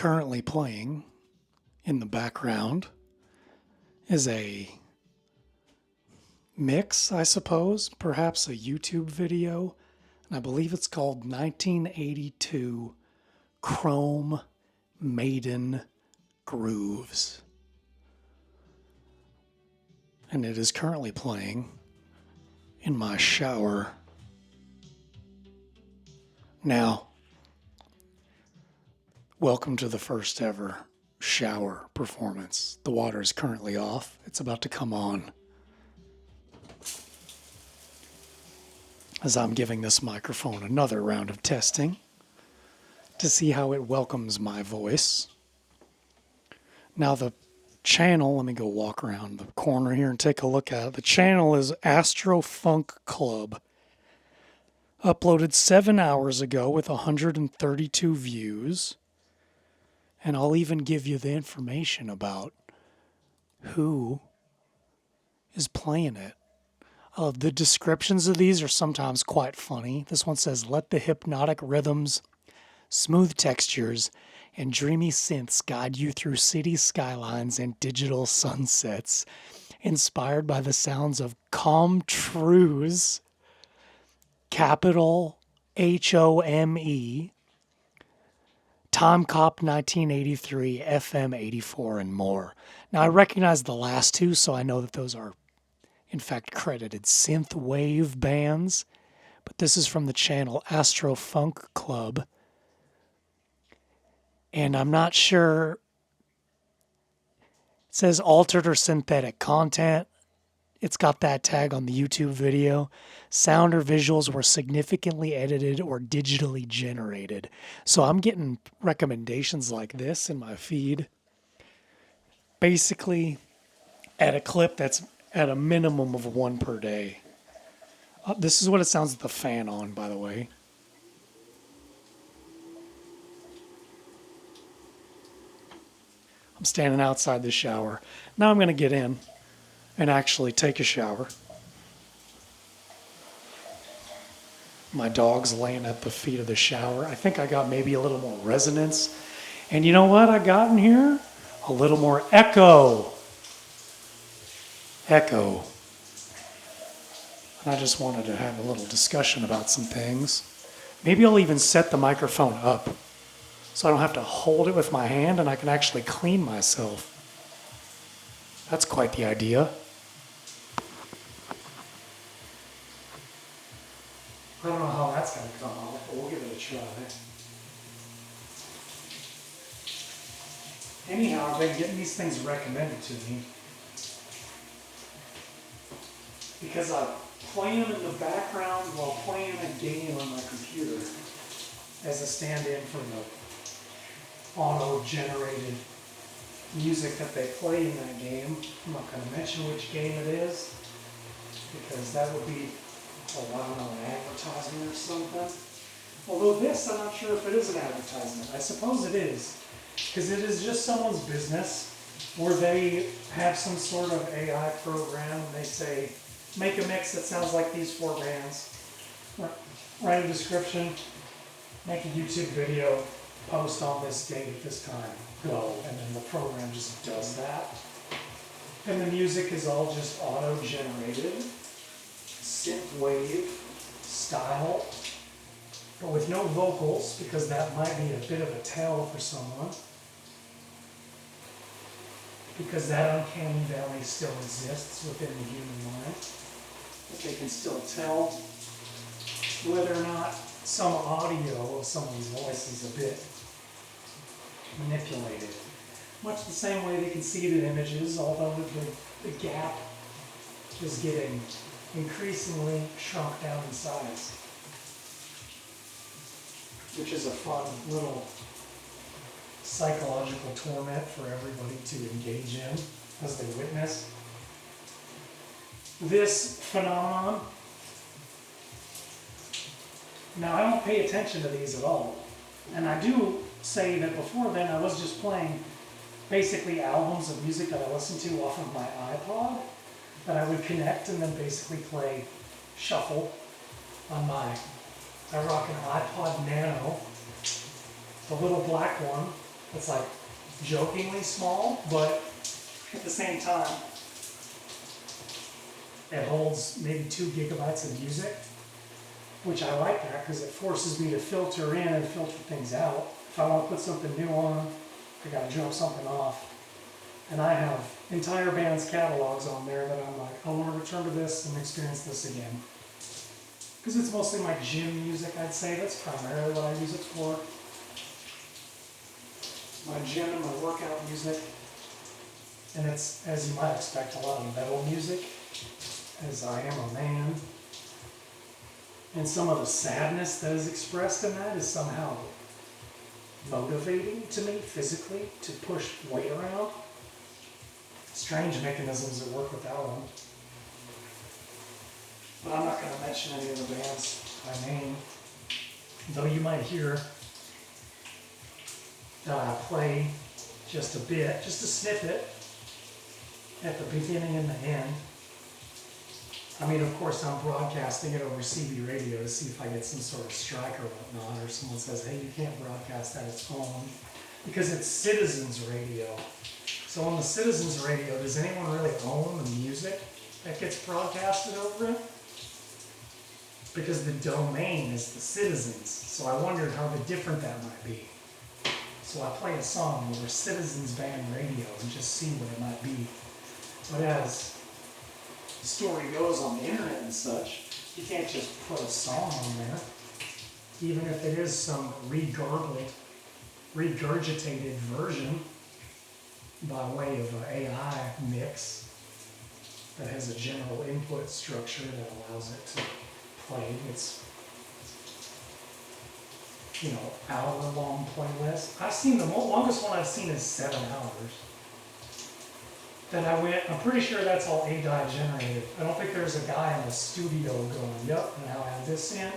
currently playing in the background is a mix, I suppose, perhaps a YouTube video, and I believe it's called 1982 Chrome Maiden Grooves. And it is currently playing in my shower. Now, welcome to the first ever shower performance. The water is currently off. It's about to come on. As I'm giving this microphone another round of testing to see how it welcomes my voice. Now the channel, let me go walk around the corner here and take a look at it. The channel is Astro Funk Club. Uploaded 7 hours ago with 132 views. And I'll even give you the information about who is playing it. The descriptions of these are sometimes quite funny. This one says, let the hypnotic rhythms, smooth textures, and dreamy synths guide you through city skylines and digital sunsets, inspired by the sounds of Comtrue's, capital HOME, Time Cop 1983, FM 84, and more. Now, I recognize the last two, so I know that those are, in fact, credited synthwave bands. But this is from the channel Astro Funk Club. And I'm not sure. It says altered or synthetic content. It's got that tag on the YouTube video. Sound or visuals were significantly edited or digitally generated. So I'm getting recommendations like this in my feed. Basically, at a clip that's at a minimum of one per day. This is what it sounds with the fan on, by the way. I'm standing outside the shower. Now I'm going to get in and actually take a shower. My dog's laying at the feet of the shower. I think I got maybe a little more resonance. And you know what I got in here? A little more echo. Echo. And I just wanted to have a little discussion about some things. Maybe I'll even set the microphone up so I don't have to hold it with my hand and I can actually clean myself. That's quite the idea. I don't know how that's going to come out, but we'll give it a try. Anyhow, I've been getting these things recommended to me because I play them in the background while playing a game on my computer as a stand-in for the auto-generated music that they play in that game. I'm not going to mention which game it is because that would be I don't know, an advertisement or something. Although this, I'm not sure if it is an advertisement. I suppose it is, because it is just someone's business where they have some sort of AI program and they say, make a mix that sounds like these four bands. Write a description, make a YouTube video, post on this date at this time, go. And then the program just does that. And the music is all just auto-generated. Synthwave style, but with no vocals because that might be a bit of a tell for someone. Because that uncanny valley still exists within the human mind. But they can still tell whether or not some audio of someone's voice is a bit manipulated. Much the same way they can see the images, although the gap is getting increasingly shrunk down in size, which is a fun little psychological torment for everybody to engage in as they witness this phenomenon. Now, I don't pay attention to these at all, and I do say that before then I was just playing basically albums of music that I listened to off of my iPod that I would connect and then basically play shuffle on my, I rock an iPod Nano, the little black one, It's like jokingly small, but at the same time, it holds maybe 2 gigabytes of music, which I like that because it forces me to filter in and filter things out. If I want to put something new on, I got to drop something off. And I have entire band's catalogs on there that I'm like, I want to return to this and experience this again. Because it's mostly my gym music, I'd say. That's primarily what I use it for. My gym and my workout music. And it's, as you might expect, a lot of metal music, as I am a man. And some of the sadness that is expressed in that is somehow motivating to me physically to push weight around. Strange mechanisms that work with that one. But I'm not going to mention any of the bands by name, though you might hear that I play just a bit, just a snippet at the beginning and the end. I mean, of course, I'm broadcasting it over CB radio to see if I get some sort of strike or whatnot, or someone says, hey, you can't broadcast that, it's on. Because it's citizens radio. So on the citizens radio, does anyone really own the music that gets broadcasted over it? Because the domain is the citizens. So I wondered how different that might be. So I play a song over Citizens Band Radio and just see what it might be. But as the story goes on the internet and such, you can't just put a song on there. Even if it is some regurgitated version by way of an AI mix that has a general input structure that allows it to play its, hour-long playlist. I've seen the longest one I've seen is 7 hours. Then I'm pretty sure that's all AI generated. I don't think there's a guy in the studio going, yep, and I'll add this in,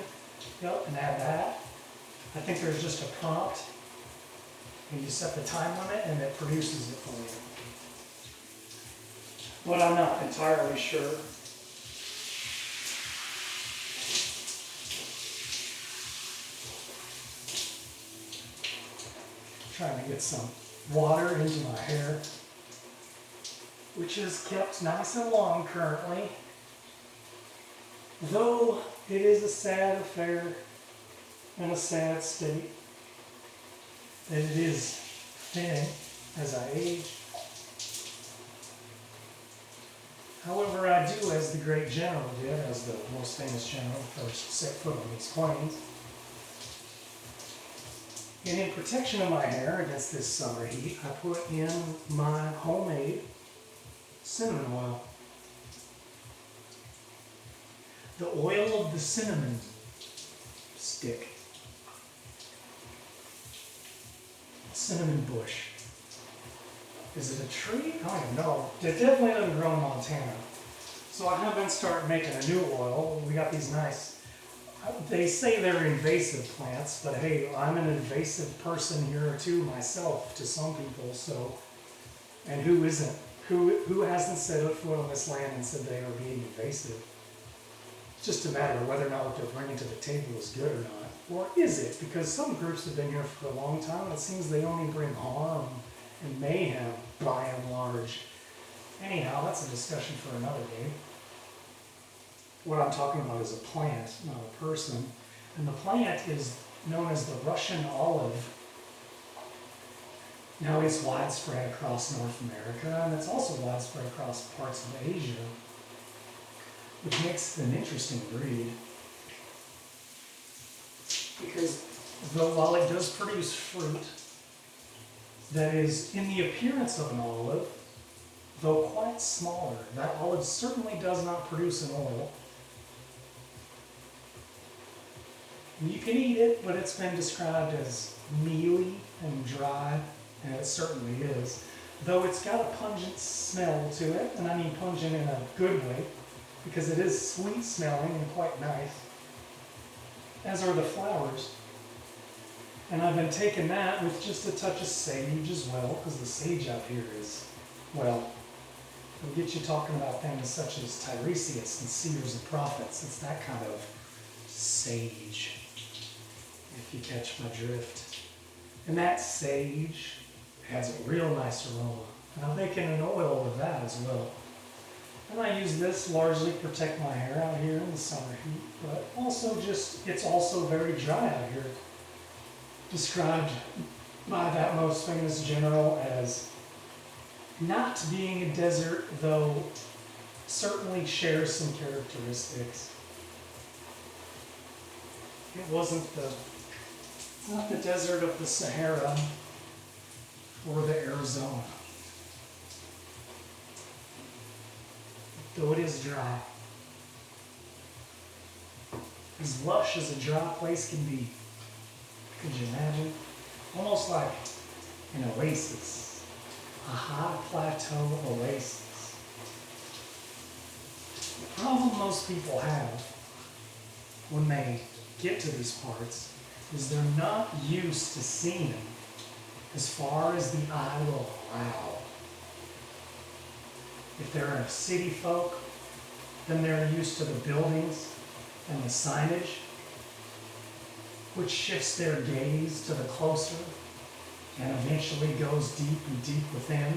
yep, and add that. I think there's just a prompt, and you set the time limit, and it produces it for you. But I'm not entirely sure. Trying to get some water into my hair, which is kept nice and long currently. Though it is a sad affair and a sad state that it is thinning as I age. However, I do as the great general did, as the most famous general first set foot on these plains. And in protection of my hair against this summer heat, I put in my homemade cinnamon oil. The oil of the cinnamon stick. Cinnamon bush. Is it a tree? I don't even know. It definitely doesn't grow in Montana. So I have been starting making a new oil. We got these nice, they say they're invasive plants, but hey, I'm an invasive person here too myself to some people, so, and who isn't? Who hasn't set a foot on this land and said they are being invasive? It's just a matter of whether or not what they're bringing to the table is good or not. Or is it? Because some groups have been here for a long time, and it seems they only bring harm and mayhem by and large. Anyhow, that's a discussion for another day. What I'm talking about is a plant, not a person. And the plant is known as the Russian olive. Now it's widespread across North America, and it's also widespread across parts of Asia, which makes it an interesting breed. Because though while it does produce fruit that is in the appearance of an olive, though quite smaller, that olive certainly does not produce an oil. You can eat it, but it's been described as mealy and dry, and it certainly is. Though it's got a pungent smell to it, and I mean pungent in a good way, because it is sweet smelling and quite nice, as are the flowers. And I've been taking that with just a touch of sage as well, because the sage out here is, well, it'll get you talking about things such as Tiresias and seers and prophets. It's that kind of sage, if you catch my drift. And that sage has a real nice aroma. And I'm making an oil with that as well. And I use this largely to protect my hair out here in the summer heat, but also just, it's also very dry out here. Described by that most famous general as not being a desert, though certainly shares some characteristics. It wasn't not the desert of the Sahara or the Arizona, though it is dry. As lush as a dry place can be. Could you imagine? Almost like an oasis, a high plateau oasis. The problem most people have when they get to these parts is they're not used to seeing as far as the eye will allow. If they're a city folk, then they're used to the buildings and the signage, which shifts their gaze to the closer and eventually goes deep and deep within.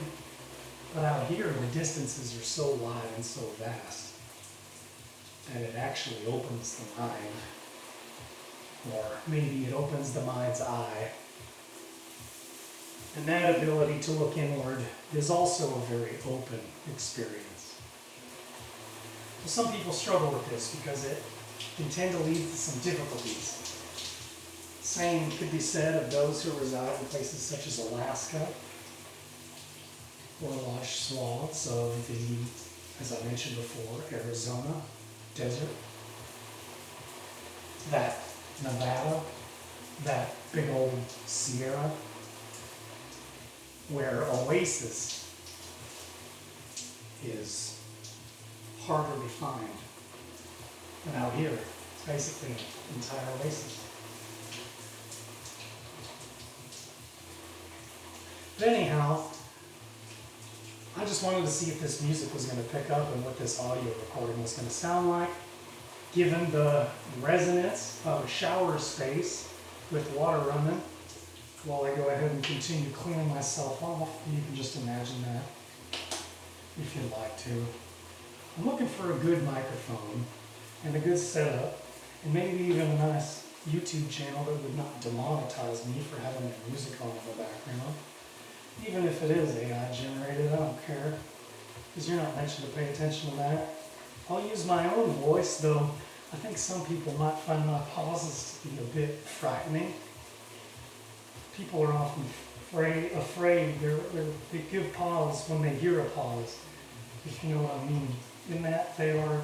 But out here, the distances are so wide and so vast that it actually opens the mind, or maybe it opens the mind's eye. And that ability to look inward is also a very open experience. Some people struggle with this because it can tend to lead to some difficulties. Same could be said of those who reside in places such as Alaska or large swaths of the, as I mentioned before, Arizona desert, that Nevada, that big old Sierra, where oasis is harder to find. And out here, it's basically an entire oasis. But anyhow, I just wanted to see if this music was going to pick up and what this audio recording was going to sound like, given the resonance of a shower space with water running while I go ahead and continue cleaning myself off. You can just imagine that if you'd like to. I'm looking for a good microphone and a good setup, and maybe even a nice YouTube channel that would not demonetize me for having that music on in the background. Even if it is AI generated, I don't care, because you're not mentioned to pay attention to that. I'll use my own voice, though I think some people might find my pauses to be a bit frightening. People are often afraid. They give pause when they hear a pause, if you know what I mean. In that they are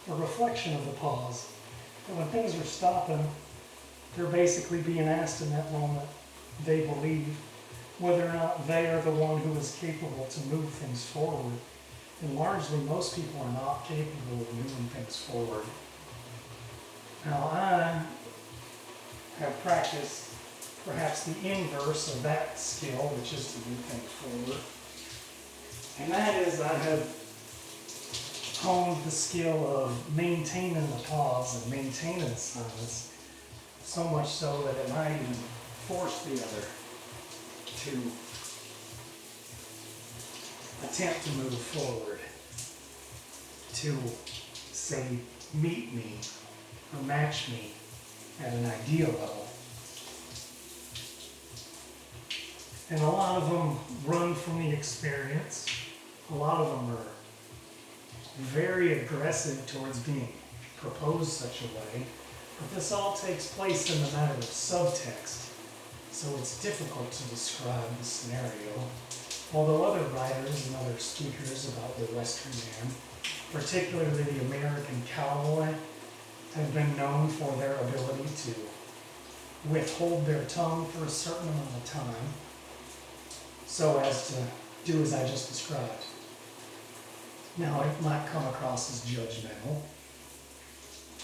a reflection of the pause. And when things are stopping, they're basically being asked in that moment, they believe, whether or not they are the one who is capable to move things forward. And largely, most people are not capable of moving things forward. Now, I have practiced perhaps the inverse of that skill, which is to move things forward. And that is, I have honed the skill of maintaining the pause and maintaining silence, so much so that it might even force the other to attempt to move forward, to, say, meet me or match me at an ideal level. And a lot of them run from the experience. A lot of them are very aggressive towards being proposed such a way. But this all takes place in the matter of subtext, so it's difficult to describe the scenario. Although other writers and other speakers about the Western man, particularly the American cowboy, have been known for their ability to withhold their tongue for a certain amount of time, so as to do as I just described. Now, it might come across as judgmental.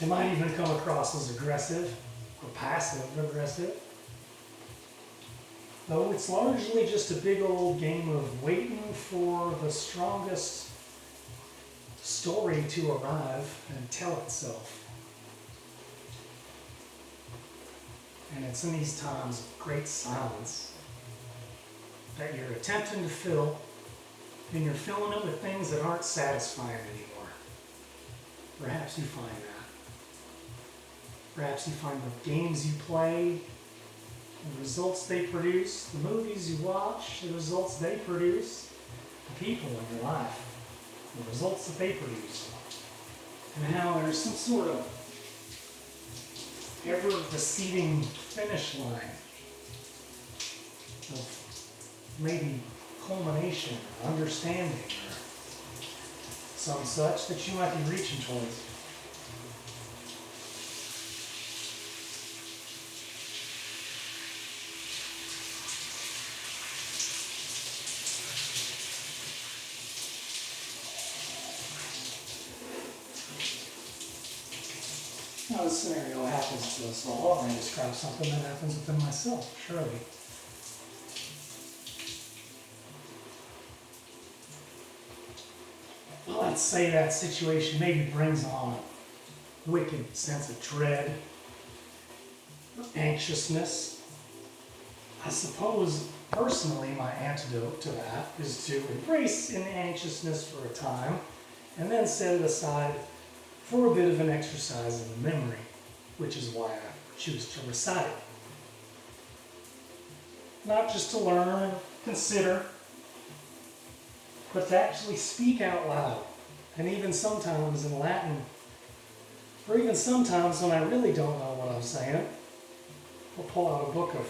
It might even come across as aggressive or passive-aggressive. Though it's largely just a big old game of waiting for the strongest story to arrive and tell itself. And it's in these times of great silence that you're attempting to fill, and you're filling it with things that aren't satisfying anymore. Perhaps you find that. Perhaps you find the games you play, the results they produce, the movies you watch, the results they produce, the people in your life, the results that they produce, and how there's some sort of ever-receding finish line of maybe culmination or understanding or some such that you might be reaching towards. Now, this scenario happens to us all, and I describe something that happens within myself, surely. Well, let's say that situation maybe brings on a wicked sense of dread, anxiousness. I suppose, personally, my antidote to that is to embrace an anxiousness for a time, and then set it aside for a bit of an exercise in the memory, which is why I choose to recite it. Not just to learn and consider, but to actually speak out loud. And even sometimes in Latin, or even sometimes when I really don't know what I'm saying, I'll pull out a book of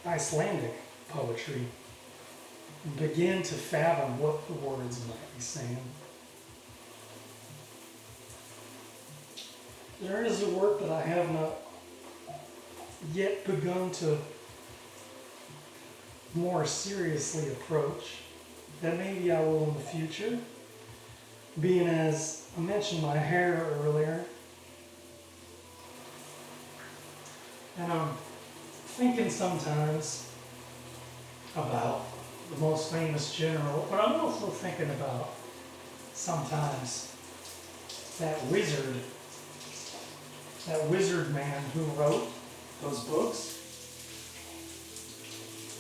Icelandic poetry and begin to fathom what the words might be saying. There is a work that I have not yet begun to more seriously approach, that maybe I will in the future, being as I mentioned my hair earlier, and I'm thinking sometimes about the most famous general, but I'm also thinking about sometimes that wizard man who wrote those books.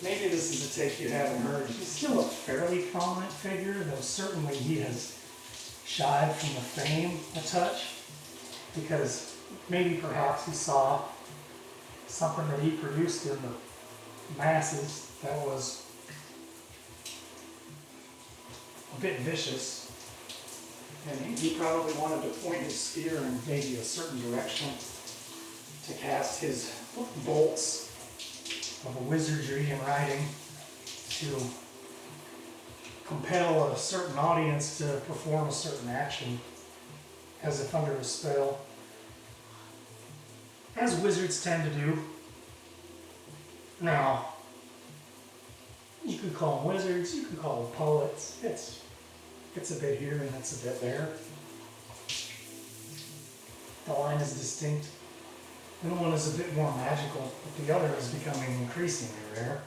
Maybe this is a take you haven't heard. He's still a fairly prominent figure, though certainly he has shied from the fame a touch, because maybe perhaps he saw something that he produced in the masses that was a bit vicious. And he probably wanted to point his spear in maybe a certain direction to cast his bolts of wizardry and writing to compel a certain audience to perform a certain action as if under a spell, as wizards tend to do. Now, you could call them wizards, you could call them poets. It's a bit here and it's a bit there. The line is distinct. And one is a bit more magical, but the other is becoming increasingly rare.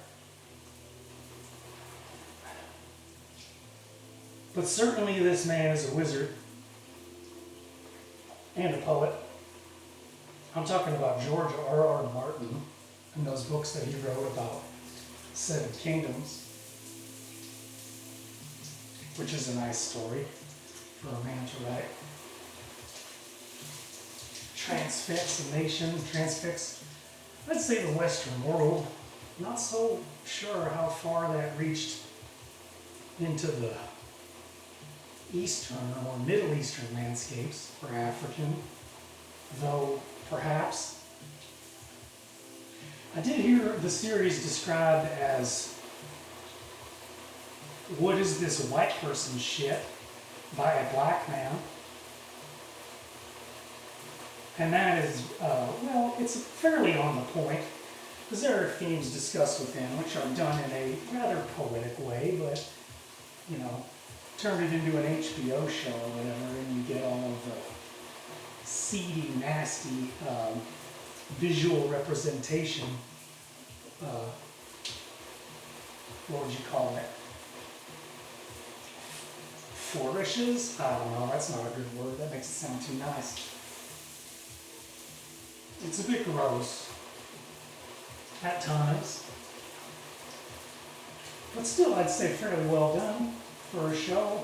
But certainly this man is a wizard and a poet. I'm talking about George R.R. Martin and those books that he wrote about 7 kingdoms, which is a nice story for a man to write. Transfix a nation, transfix, I'd say the Western world. Not so sure how far that reached into the Eastern or Middle Eastern landscapes for African, though perhaps. I did hear the series described as "What is this white person shit?" by a black man. And that is, well, it's fairly on the point, because there are themes discussed within which are done in a rather poetic way, but, you know, turn it into an HBO show or whatever, and you get all of the seedy, nasty visual representation. What would you call it? Flourishes? I don't know, that's not a good word. That makes it sound too nice. It's a bit gross at times. But still, I'd say fairly well done for a show.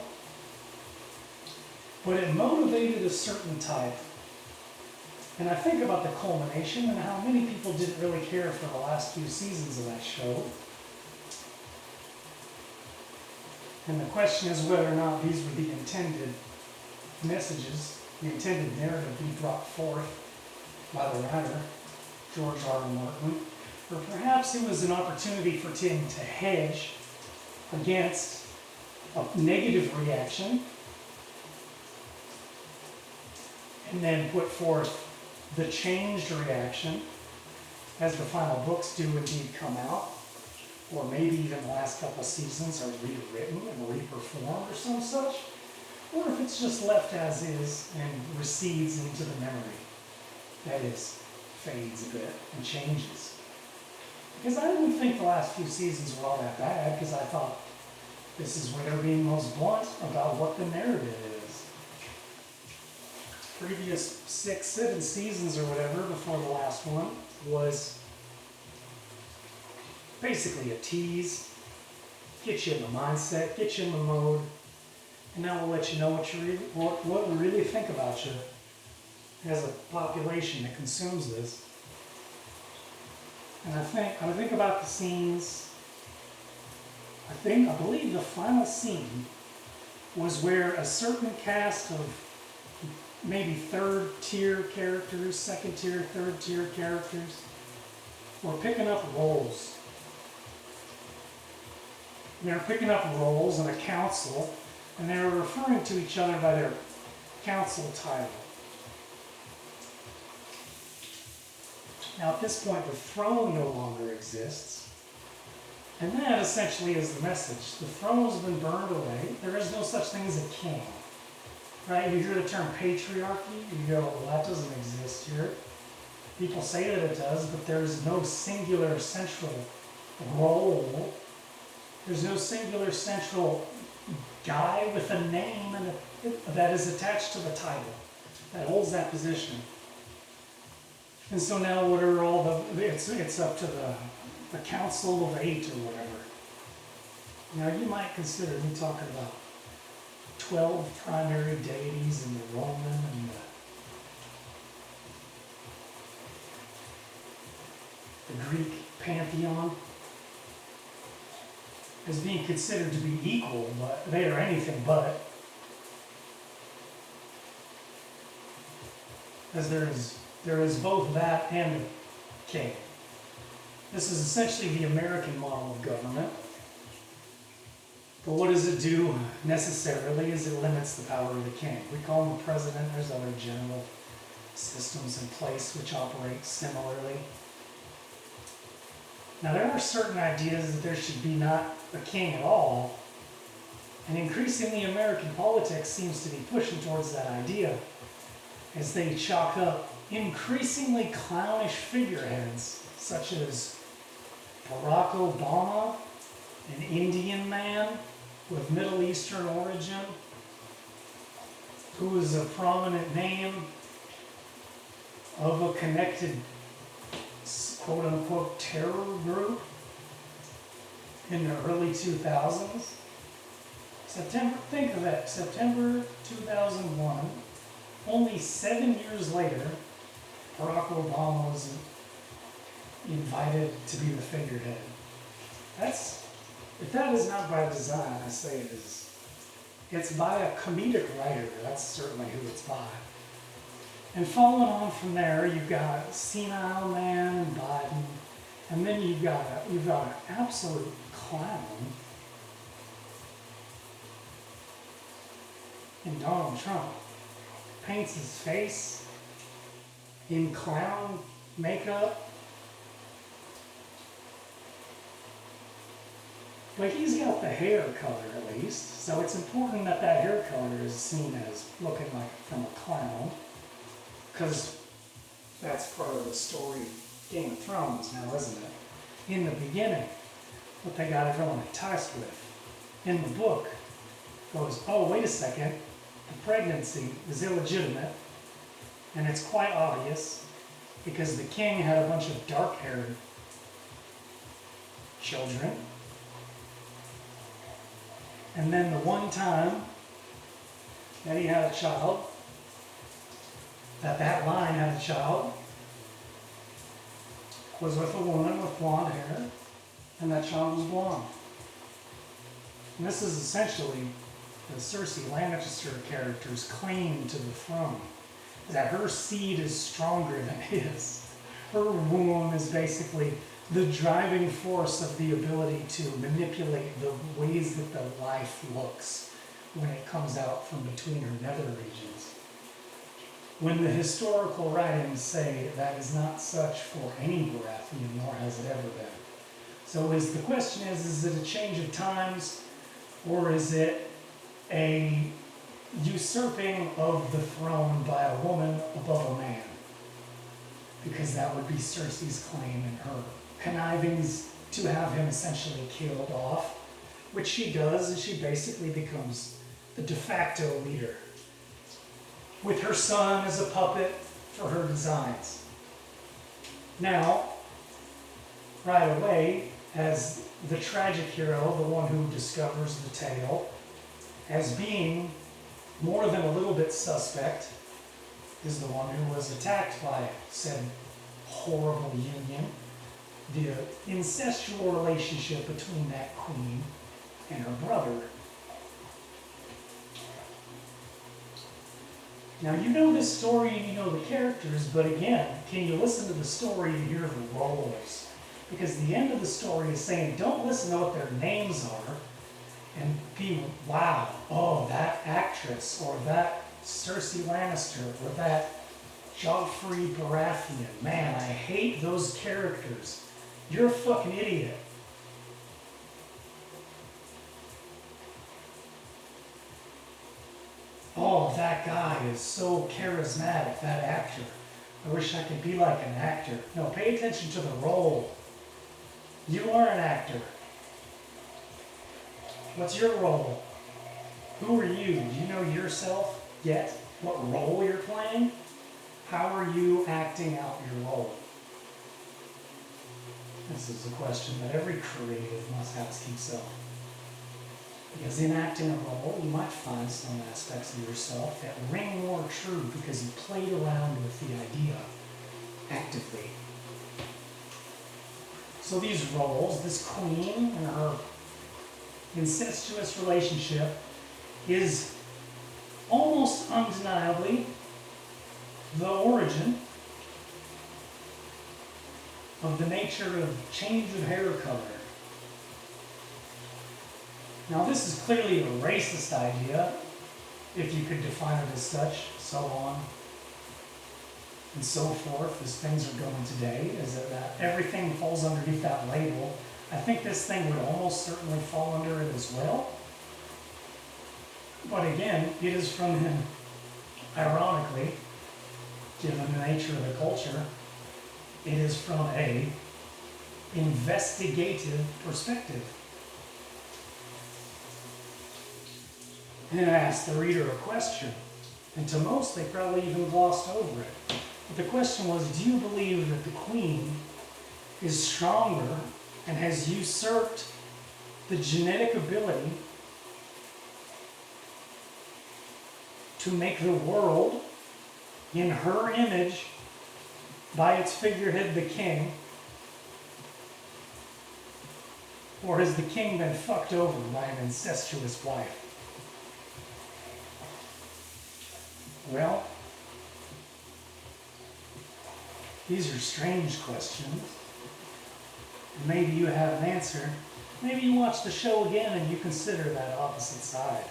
But it motivated a certain type. And I think about the culmination and how many people didn't really care for the last few seasons of that show. And the question is whether or not these were the intended messages, the intended narrative be brought forth by the writer, George R.R. Martin, or perhaps it was an opportunity for Tim to hedge against a negative reaction and then put forth the changed reaction as the final books do indeed come out, or maybe even the last couple of seasons are rewritten and reformed or some such, or if it's just left as is and recedes into the memory. That is, fades a bit and changes. Because I didn't think the last few seasons were all that bad, because I thought this is where they're being most blunt about what the narrative is. Previous 6, 7 seasons or whatever before the last one was basically a tease, get you in the mindset, get you in the mode, and now we'll let you know what we really think about you as a population that consumes this. And I think about the scenes. I believe the final scene was where a certain cast of maybe third-tier characters, second-tier, third-tier characters were picking up roles. They were picking up roles in a council, and they were referring to each other by their council title. Now, at this point, the throne no longer exists. And that essentially is the message. The throne has been burned away. There is no such thing as a king. Right? You hear the term patriarchy, you go, well, that doesn't exist here. People say that it does, but there's no singular central role. There's no singular central guy with a name that is attached to the title that holds that position. And so now what are all it's up to the Council of 8 or whatever. Now you might consider me talking about 12 primary deities in the Roman and the Greek pantheon as being considered to be equal, but they are anything but. As there is both that and the king. This is essentially the American model of government. But what does it do necessarily is it limits the power of the king. We call him the president. There's other general systems in place which operate similarly. Now there are certain ideas that there should be not a king at all. And increasingly American politics seems to be pushing towards that idea as they chalk up increasingly clownish figureheads such as Barack Obama, an Indian man with Middle Eastern origin, who is a prominent name of a connected quote-unquote terror group in the early 2000s. Think of that, September 2001, only 7 years later, Barack Obama was invited to be the figurehead. If that is not by design, I say it is. It's by a comedic writer, that's certainly who it's by. And following on from there, you've got a senile man in Biden, and then you've got an absolute clown in Donald Trump. Paints his face in clown makeup. But he's got the hair color at least, so it's important that that hair color is seen as looking like from a clown, because that's part of the story of Game of Thrones now, isn't it? In the beginning, what they got everyone enticed with in the book goes, oh, wait a second, the pregnancy is illegitimate, and it's quite obvious because the king had a bunch of dark-haired children. And then the one time that he had a child, that line had a child, was with a woman with blonde hair, and that child was blonde. And this is essentially the Cersei Lannister character's claim to the throne, that her seed is stronger than his. Her womb is basically the driving force of the ability to manipulate the ways that the life looks when it comes out from between her nether regions. When the historical writings say that is not such for any Baratheon, nor has it ever been. So the question is it a change of times, or is it a usurping of the throne by a woman above a man? Because that would be Cersei's claim and her connivings to have him essentially killed off, which she does, and she basically becomes the de facto leader, with her son as a puppet for her designs. Now, right away, as the tragic hero, the one who discovers the tale, as being more than a little bit suspect, is the one who was attacked by said horrible union, the incestual relationship between that queen and her brother. Now, you know this story and you know the characters, but again, can you listen to the story and hear the roles? Because the end of the story is saying, don't listen to what their names are and be, wow, oh, that actress, or that Cersei Lannister, or that Joffrey Baratheon. Man, I hate those characters. You're a fucking idiot. Oh, that guy is so charismatic, that actor. I wish I could be like an actor. No, pay attention to the role. You are an actor. What's your role? Who are you? Do you know yourself yet? What role you're playing? How are you acting out your role? This is a question that every creative must ask himself. Because in acting a role, you might find some aspects of yourself that ring more true because you played around with the idea actively. So these roles, this queen and her incestuous relationship, is almost undeniably the origin of the nature of change of hair color. Now, this is clearly a racist idea, if you could define it as such, so on and so forth, as things are going today, is that everything falls underneath that label. I think this thing would almost certainly fall under it as well. But again, it is from him, ironically, given the nature of the culture, it is from a investigative perspective. And it asked the reader a question, and to most they probably even glossed over it. But the question was, do you believe that the queen is stronger and has usurped the genetic ability to make the world in her image by its figurehead, the king? Or has the king been fucked over by an incestuous wife? Well, these are strange questions. Maybe you have an answer. Maybe you watch the show again and you consider that opposite side.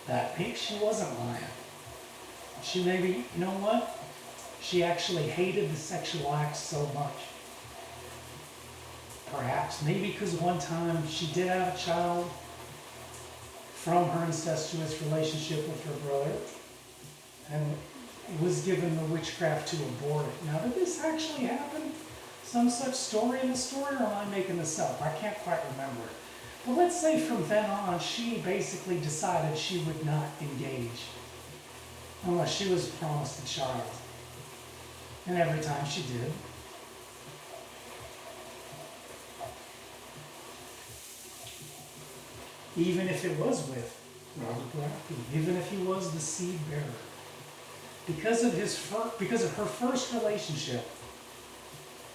That maybe she wasn't lying. She maybe, you know what? She actually hated the sexual act so much. Perhaps, maybe because one time she did have a child from her incestuous relationship with her brother and was given the witchcraft to abort it. Now, did this actually happen? Some such story in the story, or am I making this up? I can't quite remember. But let's say from then on, she basically decided she would not engage unless she was promised a child. And every time she did, even if it was with Robert Baratheon, even if he was the seed bearer. Because of her first relationship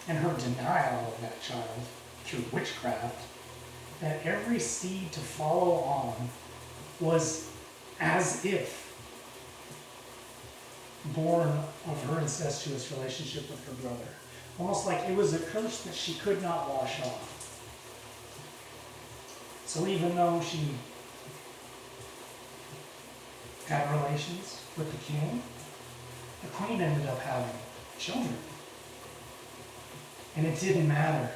and her denial of that child through witchcraft, that every seed to follow on was as if born of her incestuous relationship with her brother. Almost like it was a curse that she could not wash off. So even though she had relations with the king, the queen ended up having children. And it didn't matter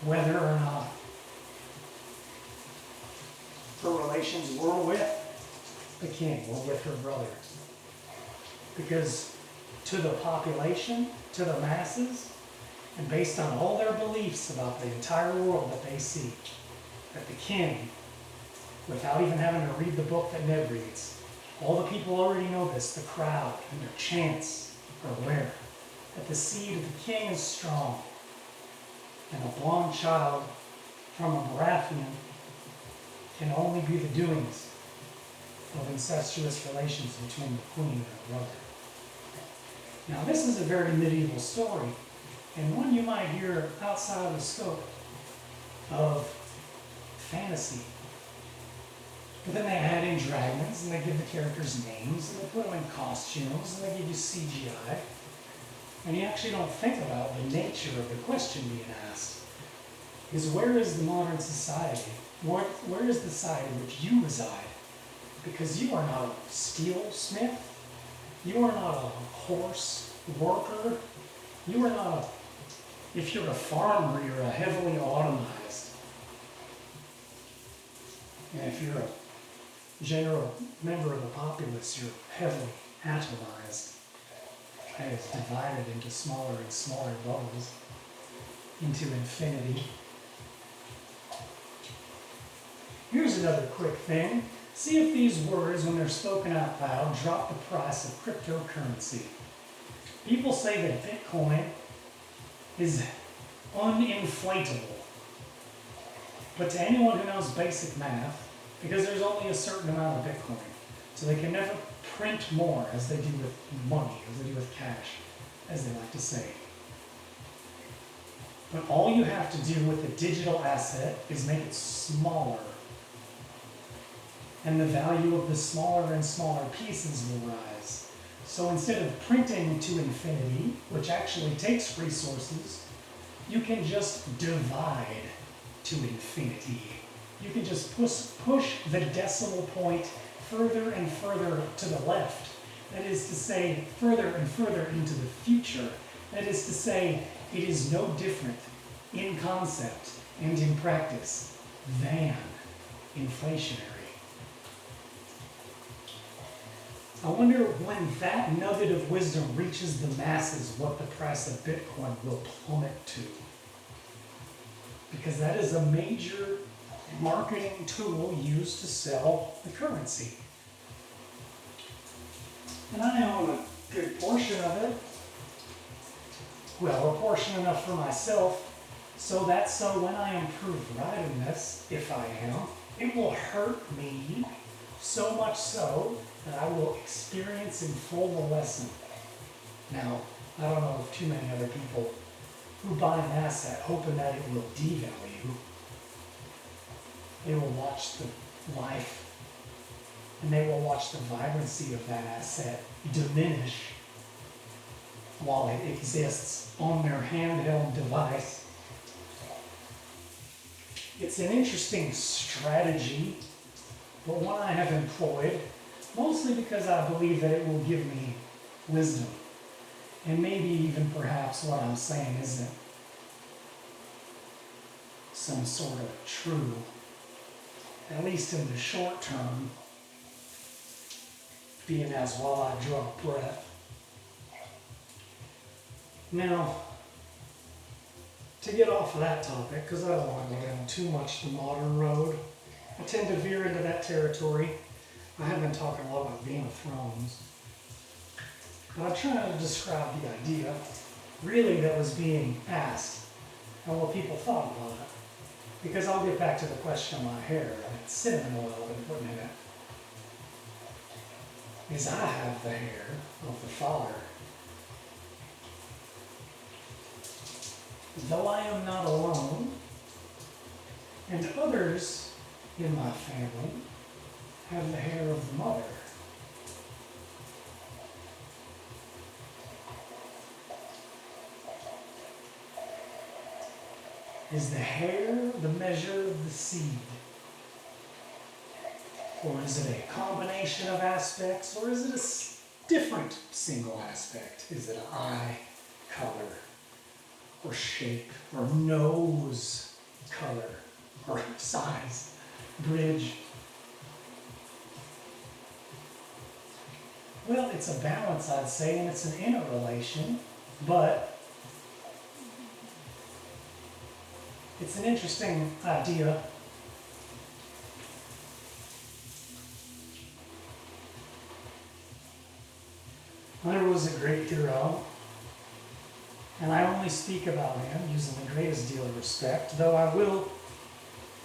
whether or not her relations were with the king or with her brother. Because to the population, to the masses, and based on all their beliefs about the entire world that they see, that the king, without even having to read the book that Ned reads, all the people already know this, the crowd and their chants are aware that the seed of the king is strong, and a blonde child from a Baratheon can only be the doings of incestuous relations between the queen and her brother. Now, this is a very medieval story, and one you might hear outside of the scope of fantasy. But then they add in dragons, and they give the characters names, and they put them in costumes, and they give you CGI. And you actually don't think about the nature of the question being asked. Is where is the modern society? Where is the society in which you reside? Because you are not a steel smith. You are not a horse worker. You are not a, if you're a farmer, you're a heavily automized. And if you're a general member of the populace, you're heavily atomized. And it's divided into smaller and smaller bubbles, into infinity. Here's another quick thing. See if these words, when they're spoken out loud, drop the price of cryptocurrency. People say that Bitcoin is uninflatable. But to anyone who knows basic math, because there's only a certain amount of Bitcoin, so they can never print more as they do with money, as they do with cash, as they like to say. But all you have to do with a digital asset is make it smaller. And the value of the smaller and smaller pieces will rise. So instead of printing to infinity, which actually takes resources, you can just divide to infinity. You can just push the decimal point further and further to the left. That is to say, further and further into the future. That is to say, it is no different in concept and in practice than inflationary. I wonder when that nugget of wisdom reaches the masses, what the price of Bitcoin will plummet to. Because that is a major marketing tool used to sell the currency. And I own a good portion of it. Well, a portion enough for myself, so when I am proved right in this, if I am, it will hurt me so much so that I will experience in full the lesson. Now, I don't know of too many other people who buy an asset hoping that it will devalue. They will watch the life and they will watch the vibrancy of that asset diminish while it exists on their handheld device. It's an interesting strategy, but one I have employed, mostly because I believe that it will give me wisdom. And maybe even perhaps what I'm saying isn't some sort of true, at least in the short term, being as while I draw breath. Now, to get off of that topic, because I don't want to go down too much the modern road, I tend to veer into that territory. I have been talking a lot about Game of Thrones, but I'm trying to describe the idea, really, that was being asked and what people thought about it. Because I'll get back to the question of my hair. I've cinnamon oil been putting in it. Is I have the hair of the Father. Though I am not alone, and others in my family have the hair of the Mother. Is the hair the measure of the seed? Or is it a combination of aspects? Or is it a different single aspect? Is it eye color? Or shape? Or nose color? Or size? Bridge? Well, it's a balance, I'd say, and it's an interrelation, but it's an interesting idea. There was a great hero, and I only speak about him using the greatest deal of respect, though I will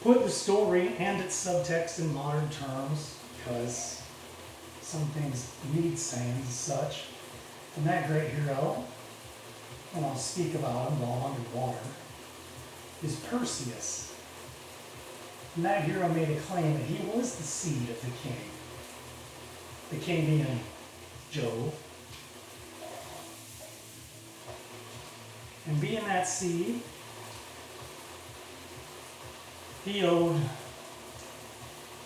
put the story and its subtext in modern terms, because some things need saying as such. And that great hero, and I'll speak about him while underwater, is Perseus. And that hero made a claim that he was the seed of the king. The king being Jove. And being that seed, he owed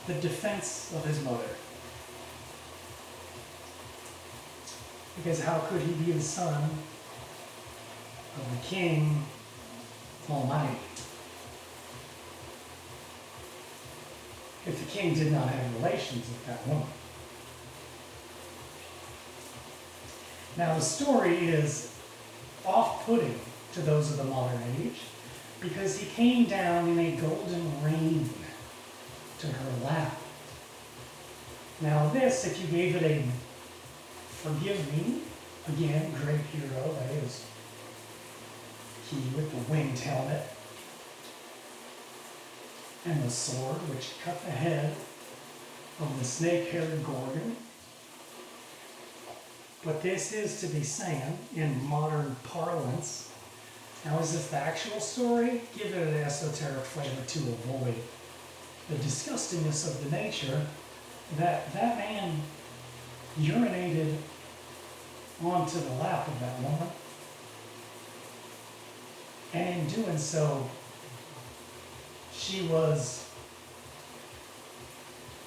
the defense of his mother. Because how could he be the son of the King Almighty if the king did not have relations with that woman? Now the story is off-putting to those of the modern age because he came down in a golden rain to her lap. Now this, if you gave it a forgive me, again, great hero, that is he with the winged helmet and the sword which cut the head of the snake-haired Gorgon. But this is to be saying in modern parlance. Now, is this the actual story? Give it an esoteric flavor to avoid the disgustingness of the nature that that man urinated onto the lap of that woman. And in doing so, she was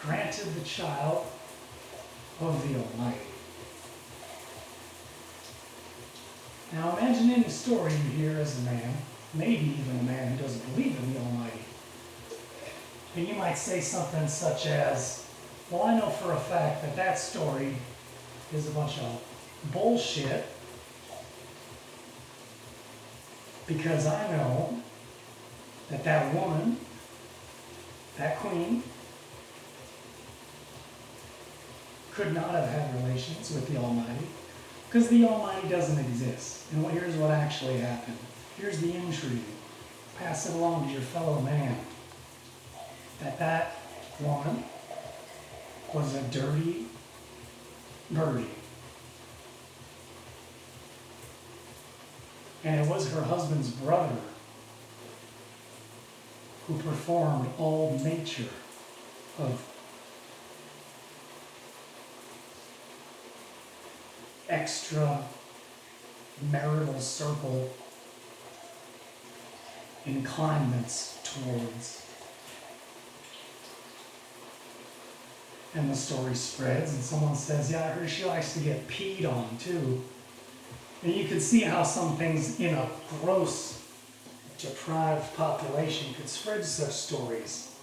granted the child of the Almighty. Now imagine any story you hear as a man, maybe even a man who doesn't believe in the Almighty. And you might say something such as, well, I know for a fact that that story is a bunch of bullshit because I know that that woman, that queen, could not have had relations with the Almighty because the Almighty doesn't exist. And here's what actually happened. Here's the intrigue. Pass it along to your fellow man. That woman was a dirty birdie. And it was her husband's brother who performed all nature of extra marital circle inclinements towards. And the story spreads, and someone says, yeah, I heard she likes to get peed on too. And you can see how some things in a gross, deprived population could spread such stories.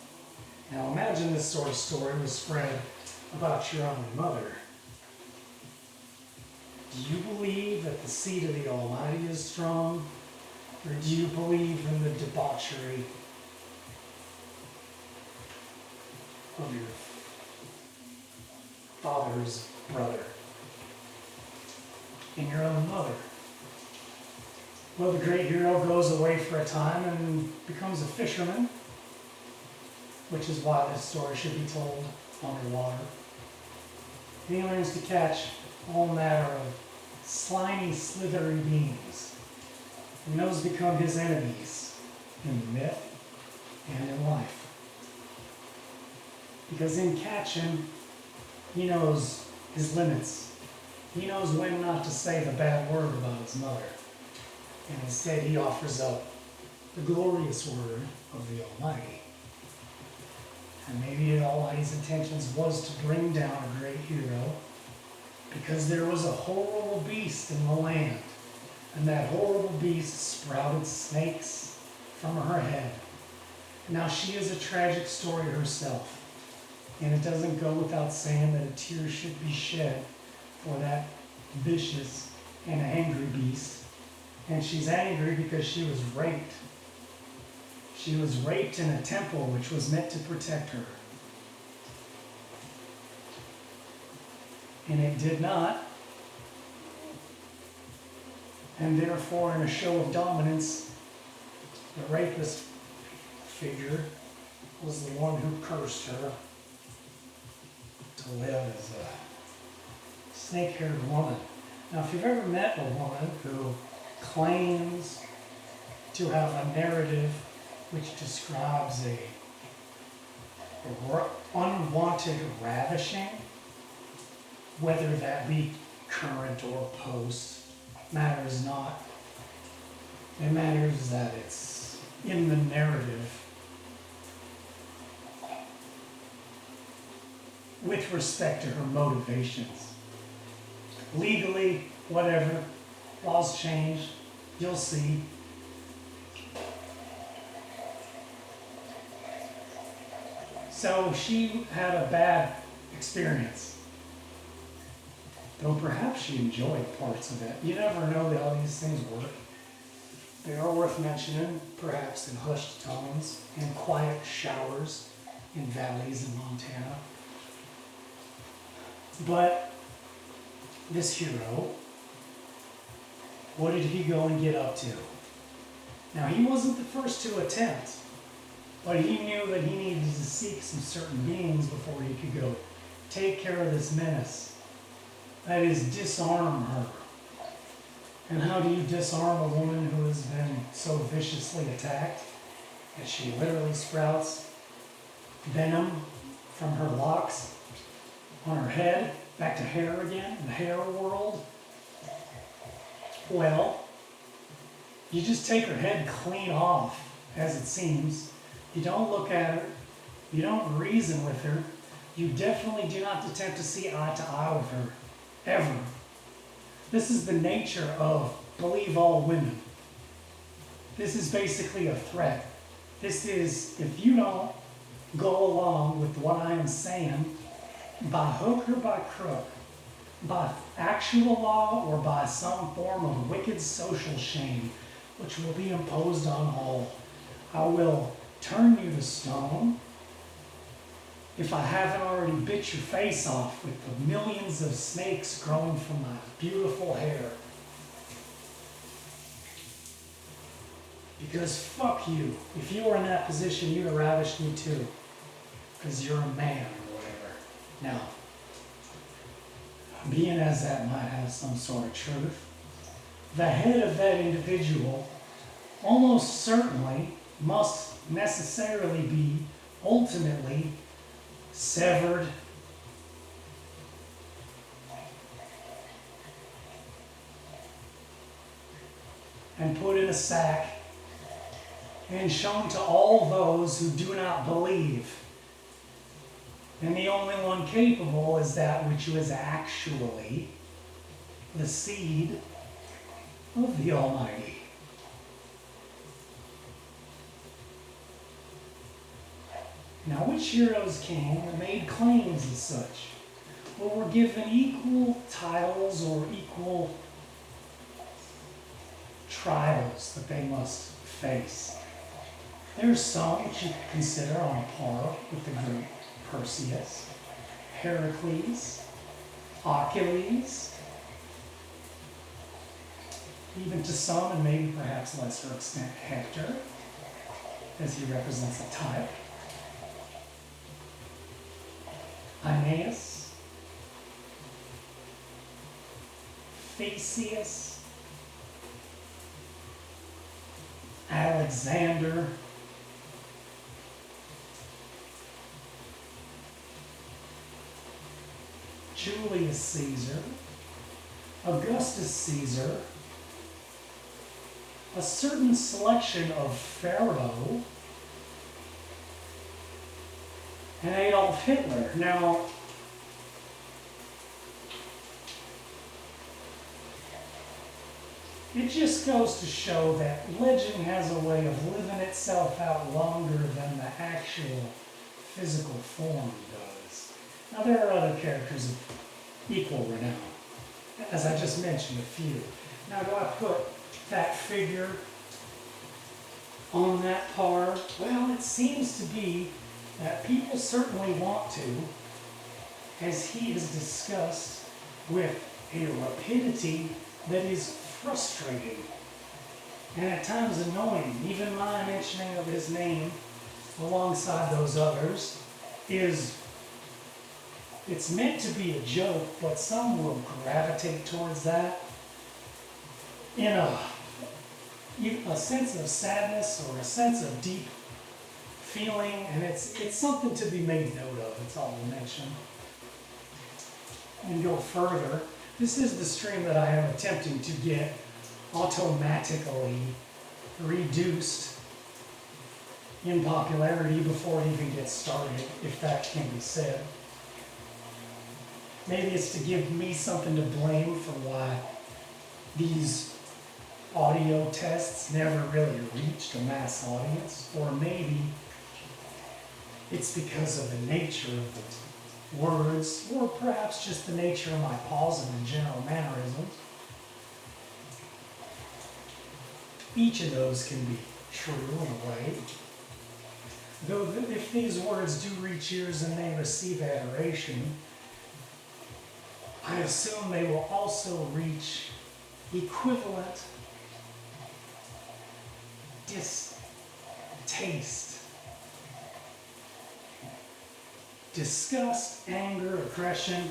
Now imagine this sort of story was spread about your own mother. Do you believe that the seed of the Almighty is strong? Or do you believe in the debauchery of your father's brother? In your own mother? Well, the great hero goes away for a time and becomes a fisherman which is why this story should be told underwater. And he learns to catch all manner of slimy, slithery beings. And those become his enemies in the myth and in life. Because in catching, he knows his limits. He knows when not to say the bad word about his mother. And instead he offers up the glorious word of the Almighty. And maybe the Almighty's intentions was to bring down a great hero because there was a horrible beast in the land. And that horrible beast sprouted snakes from her head. Now she is a tragic story herself. And it doesn't go without saying that a tear should be shed for that vicious and angry beast. And she's angry because she was raped. She was raped in a temple which was meant to protect her. And it did not. And therefore, in a show of dominance, the rapist figure was the one who cursed her to live as a snake-haired woman. Now, if you've ever met a woman who claims to have a narrative which describes a unwanted ravishing, whether that be current or post, matters not. It matters that it's in the narrative with respect to her motivations. Legally, whatever, laws change, you'll see. So she had a bad experience. Though perhaps she enjoyed parts of it. You never know how these things work. They are worth mentioning, perhaps in hushed tones, in quiet showers, in valleys in Montana. But this hero, what did he go and get up to? Now, he wasn't the first to attempt, but he knew that he needed to seek some certain beings before he could go take care of this menace. That is, disarm her. And how do you disarm a woman who has been so viciously attacked that she literally sprouts venom from her locks on her head, back to hair again, in the hair world? Well, you just take her head clean off, as it seems. You don't look at her. You don't reason with her. You definitely do not attempt to see eye to eye with her, ever. This is the nature of believe all women. This is basically a threat. This is, if you don't go along with what I am saying, by hook or by crook, by actual law or by some form of wicked social shame, which will be imposed on all, I will turn you to stone. If I haven't already bit your face off with the millions of snakes growing from my beautiful hair. Because fuck you. If you were in that position, you'd have ravished me too. Because you're a man or whatever. Now, being as that might have some sort of truth, the head of that individual almost certainly must necessarily be ultimately severed and put in a sack and shown to all those who do not believe. And the only one capable is that which was actually the seed of the Almighty. Now, which heroes came and made claims as such, or were given equal titles or equal trials that they must face? There's some which you could consider on a par with the great Perseus, Heracles, Achilles, even to some, and maybe perhaps lesser extent, Hector, as he represents a type. Aeneas, Theseus, Alexander, Julius Caesar, Augustus Caesar, a certain selection of Pharaoh, and Adolf Hitler. Now, it just goes to show that legend has a way of living itself out longer than the actual physical form does. Now, there are other characters of equal renown, as I just mentioned a few. Now, do I put that figure on that par? Well, it seems to be that people certainly want to, as he is discussed with a rapidity that is frustrating and at times annoying. Even my mentioning of his name alongside those others it's meant to be a joke, but some will gravitate towards that in a sense of sadness or a sense of deep feeling, and it's something to be made note of. It's all I'll mention. And go further. This is the stream that I am attempting to get automatically reduced in popularity before it even gets started, if that can be said. Maybe it's to give me something to blame for why these audio tests never really reached a mass audience, or maybe it's because of the nature of the words, or perhaps just the nature of my pausing and general mannerisms. Each of those can be true in a way. Though if these words do reach ears and they receive adoration, I assume they will also reach equivalent distaste, disgust, anger, aggression,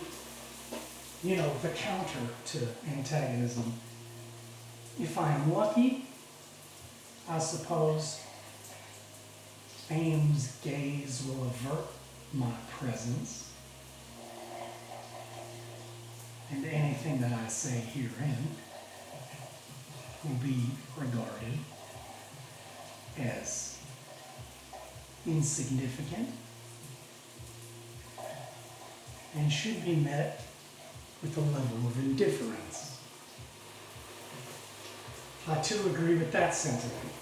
the counter to antagonism. If I am lucky, I suppose fame's gaze will avert my presence, and anything that I say herein will be regarded as insignificant and should be met with a level of indifference. I too agree with that sentiment.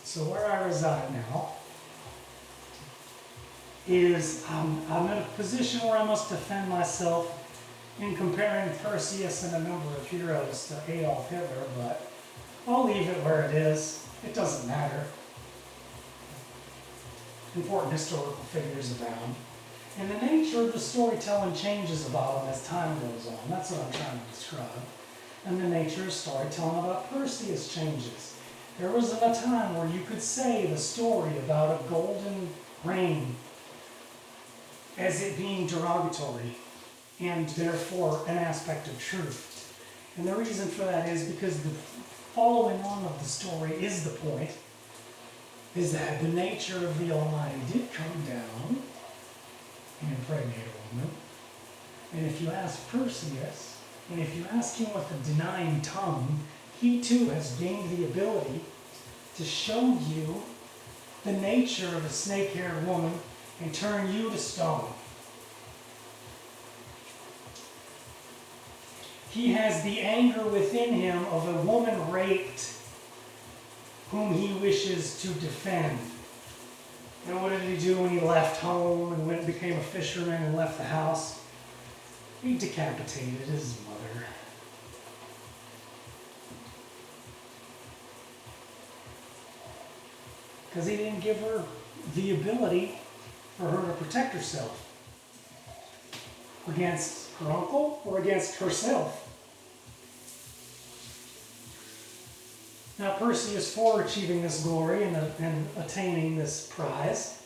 So where I reside now is I'm in a position where I must defend myself in comparing Perseus and a number of heroes to Adolf Hitler, but I'll leave it where it is. It doesn't matter. Important historical figures abound. And the nature of the storytelling changes about them as time goes on. That's what I'm trying to describe. And the nature of storytelling about Perseus changes. There was a time where you could say the story about a golden rain as it being derogatory and therefore an aspect of truth. And the reason for that is because the following on of the story is the point, is that the nature of the Almighty did come down and impregnate a woman. And if you ask Perseus, and if you ask him with a denying tongue, he too has gained the ability to show you the nature of a snake-haired woman and turn you to stone. He has the anger within him of a woman raped whom he wishes to defend. And what did he do when he left home and went and became a fisherman and left the house? He decapitated his mother. Because he didn't give her the ability for her to protect herself against her uncle or against herself. Now Perseus, for achieving this glory and attaining this prize,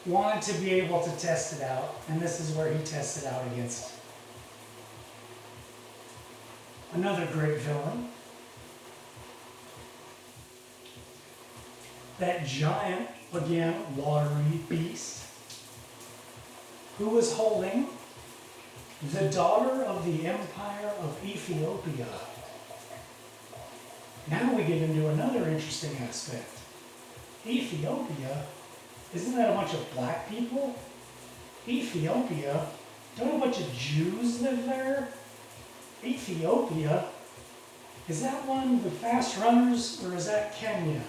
wanted to be able to test it out, and this is where he tested out against another great villain, that giant, again, watery beast, who was holding the daughter of the empire of Ethiopia. Now we get into another interesting aspect. Ethiopia, isn't that a bunch of black people? Ethiopia, don't a bunch of Jews live there? Ethiopia, is that one of the fast runners, or is that Kenya?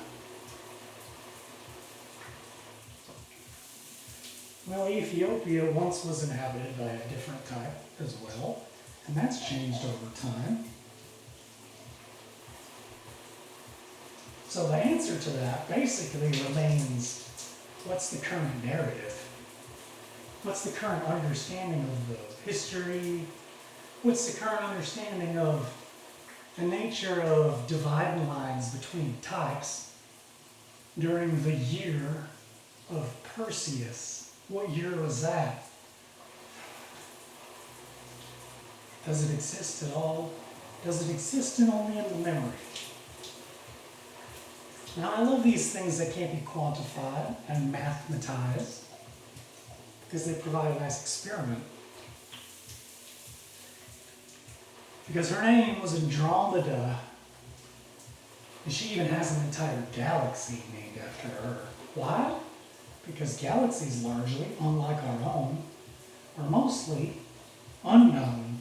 Well, Ethiopia once was inhabited by a different type as well, and that's changed over time. So the answer to that basically remains, what's the current narrative? What's the current understanding of the history? What's the current understanding of the nature of dividing lines between types during the year of Perseus? What year was that? Does it exist at all? Does it exist only in the memory? Now, I love these things that can't be quantified and mathematized because they provide a nice experiment. Because her name was Andromeda, and she even has an entire galaxy named after her. Why? Because galaxies largely, unlike our own, are mostly unknown,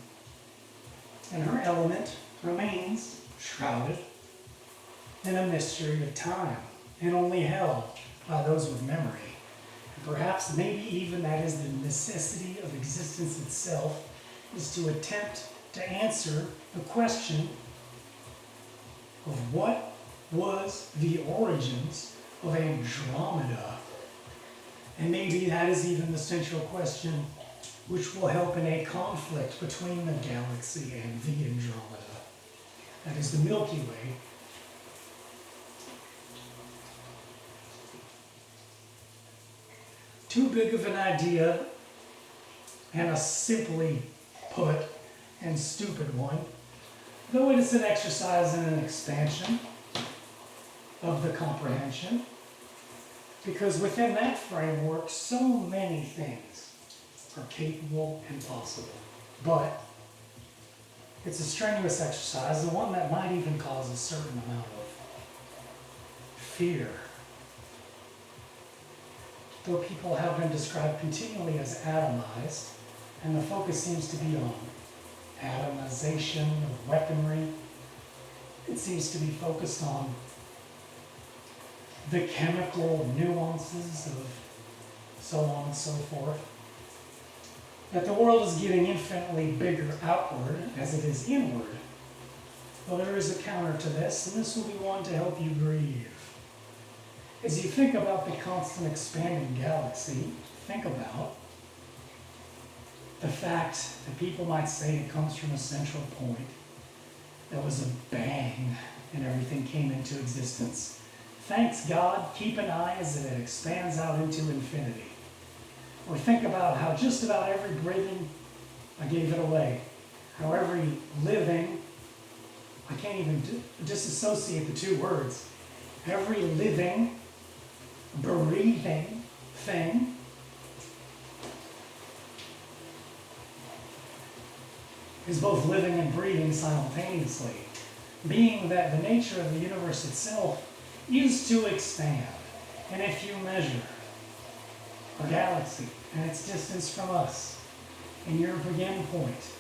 and her element remains shrouded in a mystery of time, and only held by those with memory. And perhaps maybe even that is the necessity of existence itself, is to attempt to answer the question of what was the origins of Andromeda. And maybe that is even the central question which will help in a conflict between the galaxy and the Andromeda. That is the Milky Way. Too big of an idea, and a simply put and stupid one, though it is an exercise in an expansion of the comprehension, because within that framework, so many things are capable and possible. But it's a strenuous exercise, and one that might even cause a certain amount of fear. Though people have been described continually as atomized, and the focus seems to be on atomization of weaponry, it seems to be focused on the chemical nuances of so on and so forth. That the world is getting infinitely bigger outward as it is inward. Well, there is a counter to this, and this will be one to help you grieve. As you think about the constant expanding galaxy, think about the fact that people might say it comes from a central point. There was a bang and everything came into existence. Thanks God, keep an eye as it expands out into infinity. Or think about how just about every breathing, I gave it away, how every living, I can't even disassociate the two words, every living, breathing thing is both living and breathing simultaneously, being that the nature of the universe itself is to expand. And if you measure a galaxy and its distance from us, and your begin point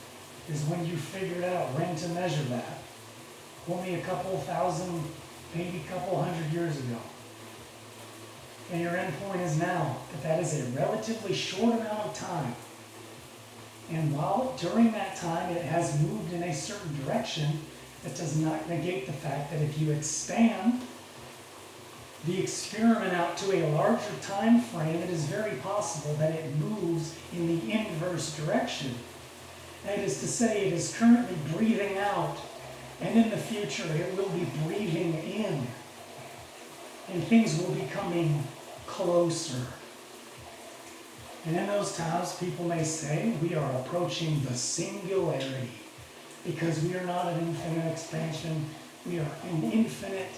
is when you figured out when to measure that, only a couple thousand, maybe a couple hundred years ago. And your end point is now, but that is a relatively short amount of time. And while during that time it has moved in a certain direction, that does not negate the fact that if you expand the experiment out to a larger time frame, it is very possible that it moves in the inverse direction. That is to say, it is currently breathing out And in the future, it will be breathing in, and things will be coming closer. And in those times, people may say, we are approaching the singularity, because we are not an infinite expansion, we are an infinite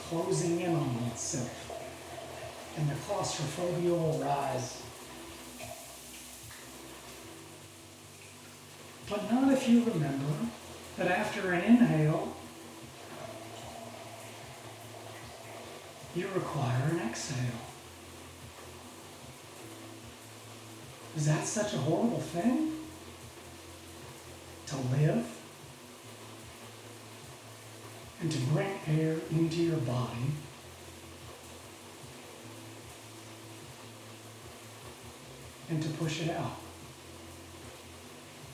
closing in on oneself. And the claustrophobia will rise. But not if you remember that after an inhale, you require an exhale. Is that such a horrible thing? To live and to bring air into your body and to push it out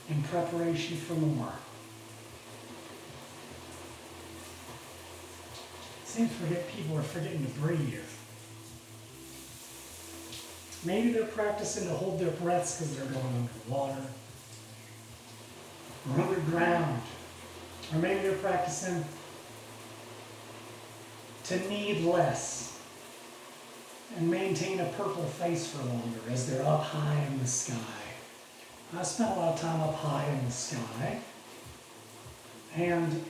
in preparation for more. People are forgetting to breathe. Maybe they're practicing to hold their breaths because they're going underwater or underground. Or maybe they're practicing to need less and maintain a purple face for longer as they're up high in the sky. I spent a lot of time up high in the sky, and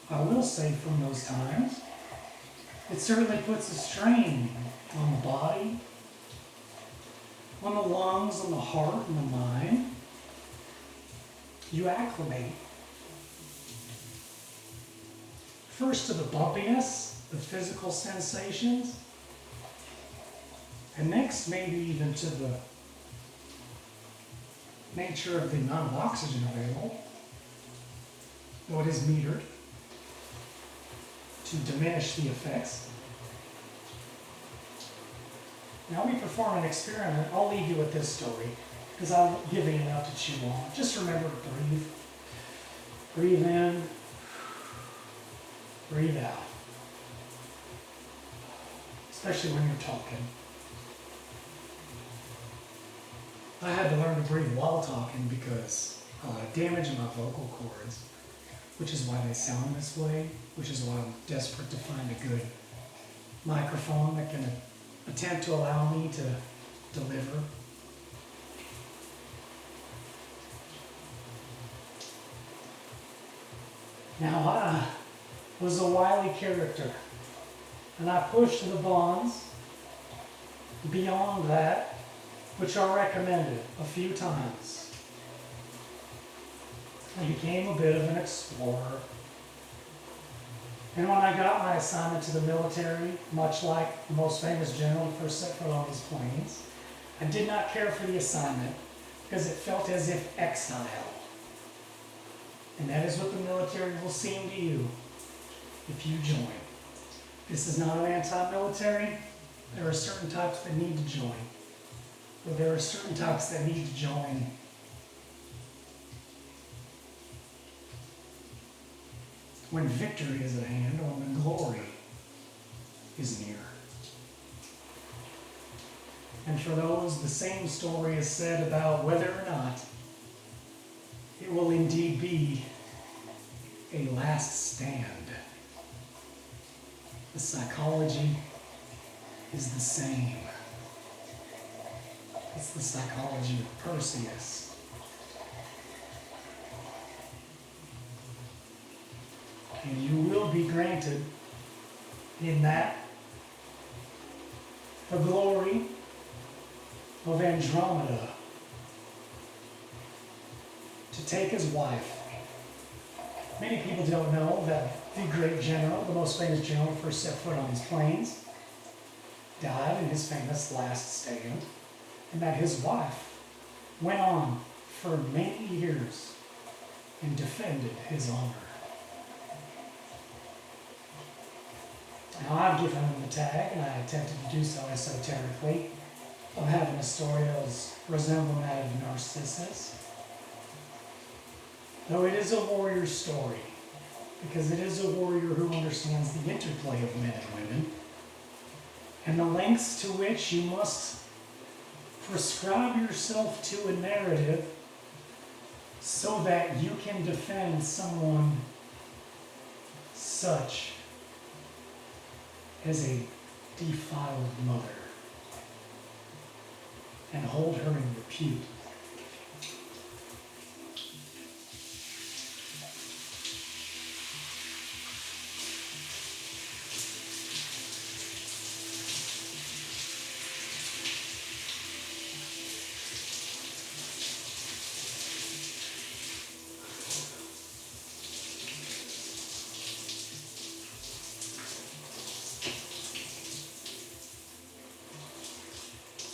I will say from those times, it certainly puts a strain on the body, on the lungs, on the heart, and the mind. You acclimate. First to the bumpiness, the physical sensations, and next maybe even to the nature of the amount of oxygen available, though it is metered to diminish the effects. Now we perform an experiment. I'll leave you with this story because I'll give you enough to chew on. Just remember to breathe. Breathe in, breathe out. Especially when you're talking. I had to learn to breathe while talking because damage in my vocal cords, which is why they sound this way, which is why I'm desperate to find a good microphone that can attempt to allow me to deliver. Now, I was a wily character, and I pushed the bonds beyond that which are recommended a few times. I became a bit of an explorer. And when I got my assignment to the military, much like the most famous general who first set foot on these plains, I did not care for the assignment because it felt as if exile. And that is what the military will seem to you if you join. This is not an anti-military. There are certain types that need to join. But there are certain types that need to join when victory is at hand or when glory is near. And for those, the same story is said about whether or not it will indeed be a last stand. The psychology is the same. It's the psychology of Perseus. And you will be granted in that the glory of Andromeda to take as wife. Many people don't know that the great general, the most famous general who first set foot on these plains, died in his famous last stand, and that his wife went on for many years and defended his honor. Now, I've given him the tag, and I attempted to do so esoterically, of having a story that was resembling that of Narcissus. Though it is a warrior story, because it is a warrior who understands the interplay of men and women, and the lengths to which you must prescribe yourself to a narrative so that you can defend someone such as a defiled mother and hold her in repute.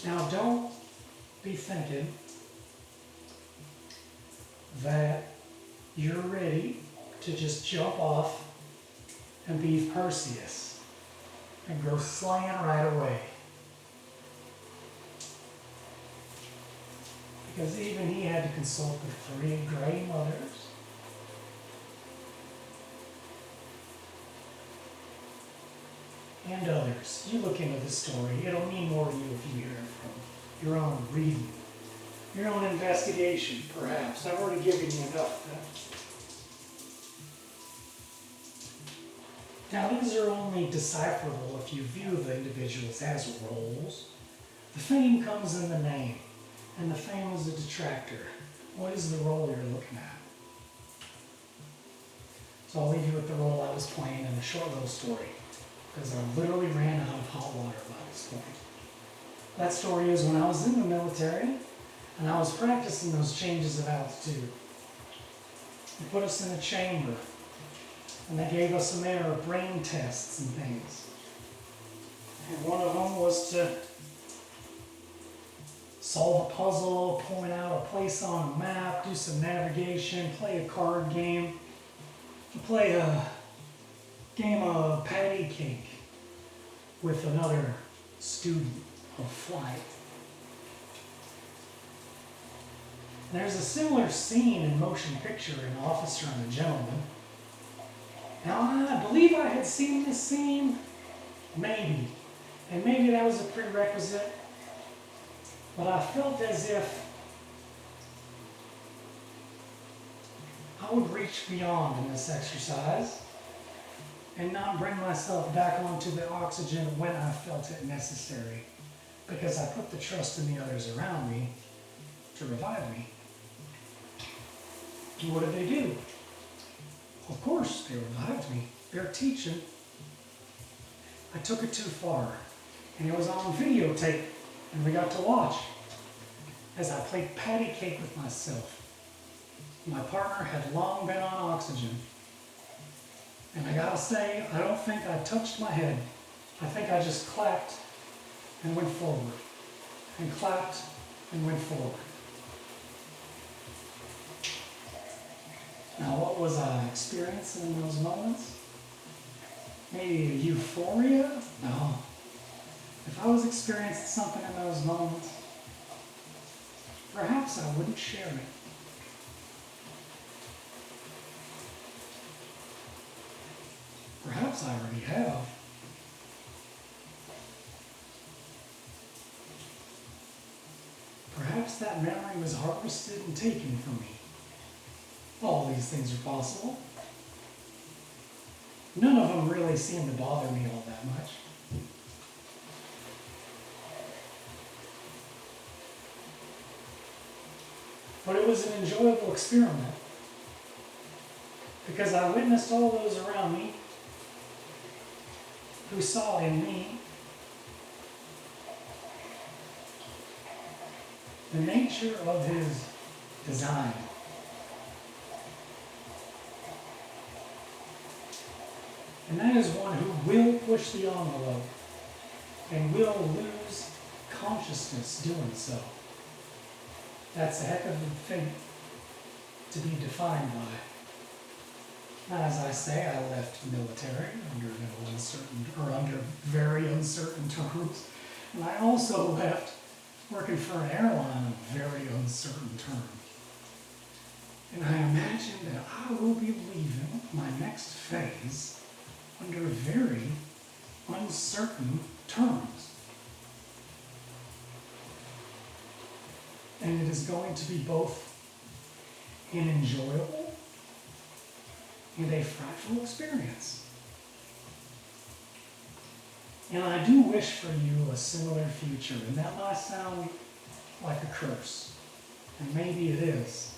Now, don't be thinking that you're ready to just jump off and be Perseus and go slaying right away. Because even he had to consult the 3 gray mothers. And others. You look into the story, it'll mean more to you if you hear it from your own reading, your own investigation, perhaps. I've already given you enough of that. Now, these are only decipherable if you view the individuals as roles. The fame comes in the name, and the fame is a detractor. What is the role you're looking at? So I'll leave you with the role I was playing in a short little story, because I literally ran out of hot water by this point. That story is when I was in the military, and I was practicing those changes of altitude. They put us in a chamber, and they gave us some air brain tests and things. And one of them was to solve a puzzle, point out a place on a map, do some navigation, play a card game, play a game of patty cake with another student of flight. There's a similar scene in motion picture in Officer and a Gentleman. Now, I believe I had seen this scene, maybe, and maybe that was a prerequisite, but I felt as if I would reach beyond in this exercise and not bring myself back onto the oxygen when I felt it necessary, because I put the trust in the others around me to revive me. And what did they do? Of course, they revived me. They're teaching. I took it too far, and it was on videotape, and we got to watch as I played patty cake with myself. My partner had long been on oxygen. And I gotta say, I don't think I touched my head. I think I just clapped and went forward. And clapped and went forward. Now, what was I experiencing in those moments? Maybe euphoria? No. If I was experiencing something in those moments, perhaps I wouldn't share it. Perhaps I already have. Perhaps that memory was harvested and taken from me. All these things are possible. None of them really seem to bother me all that much. But it was an enjoyable experiment, because I witnessed all those around me who saw in me the nature of his design. And that is one who will push the envelope and will lose consciousness doing so. That's a heck of a thing to be defined by. Now, as I say, I left the military under very uncertain terms. And I also left working for an airline on very uncertain terms. And I imagine that I will be leaving my next phase under very uncertain terms. And it is going to be both an enjoyable and a frightful experience. And I do wish for you a similar future, and that might sound like a curse, and maybe it is.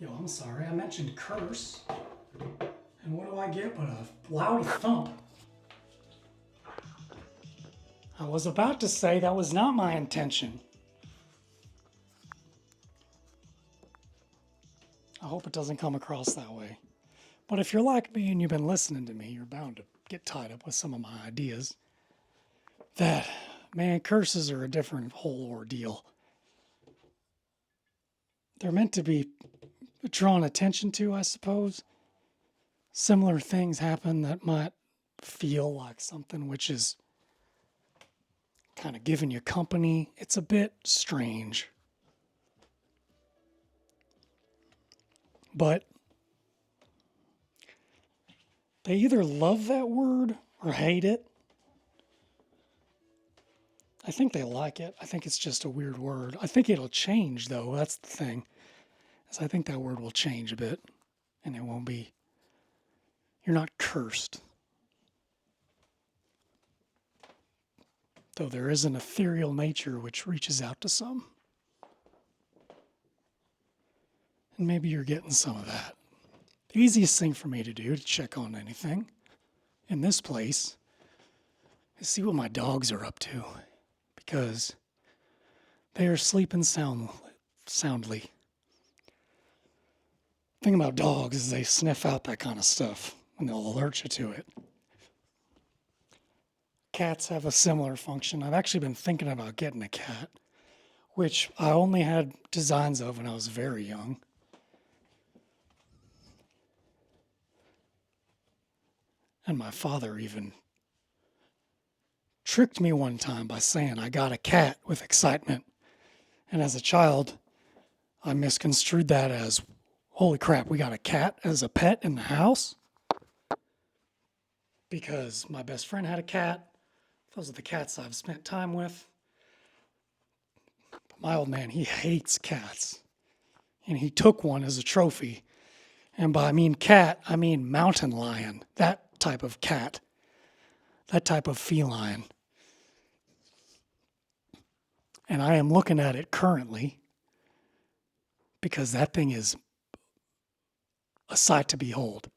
Yo, I'm sorry, I mentioned curse. And what do I get but a loud thump? I was about to say that was not my intention. I hope it doesn't come across that way. But if you're like me and you've been listening to me, you're bound to get tied up with some of my ideas. That, man, curses are a different whole ordeal. They're meant to be drawn attention to, I suppose. Similar things happen that might feel like something which is kind of giving you company. It's a bit strange. But they either love that word or hate it. I think they like it. I think it's just a weird word. I think it'll change, though. That's the thing. Is I think that word will change a bit. And it won't be... You're not cursed. Though there is an ethereal nature which reaches out to some. And maybe you're getting some of that. The easiest thing for me to do to check on anything in this place is see what my dogs are up to. Because they are sleeping soundly. The thing about dogs is they sniff out that kind of stuff and they'll alert you to it. Cats have a similar function. I've actually been thinking about getting a cat, which I only had designs of when I was very young. And my father even tricked me one time by saying I got a cat with excitement. And as a child, I misconstrued that as, holy crap, we got a cat as a pet in the house? Because my best friend had a cat. Those are the cats I've spent time with. But my old man, he hates cats. And he took one as a trophy. And by I mean cat, I mean mountain lion. That type of cat. That type of feline. And I am looking at it currently because that thing is a sight to behold.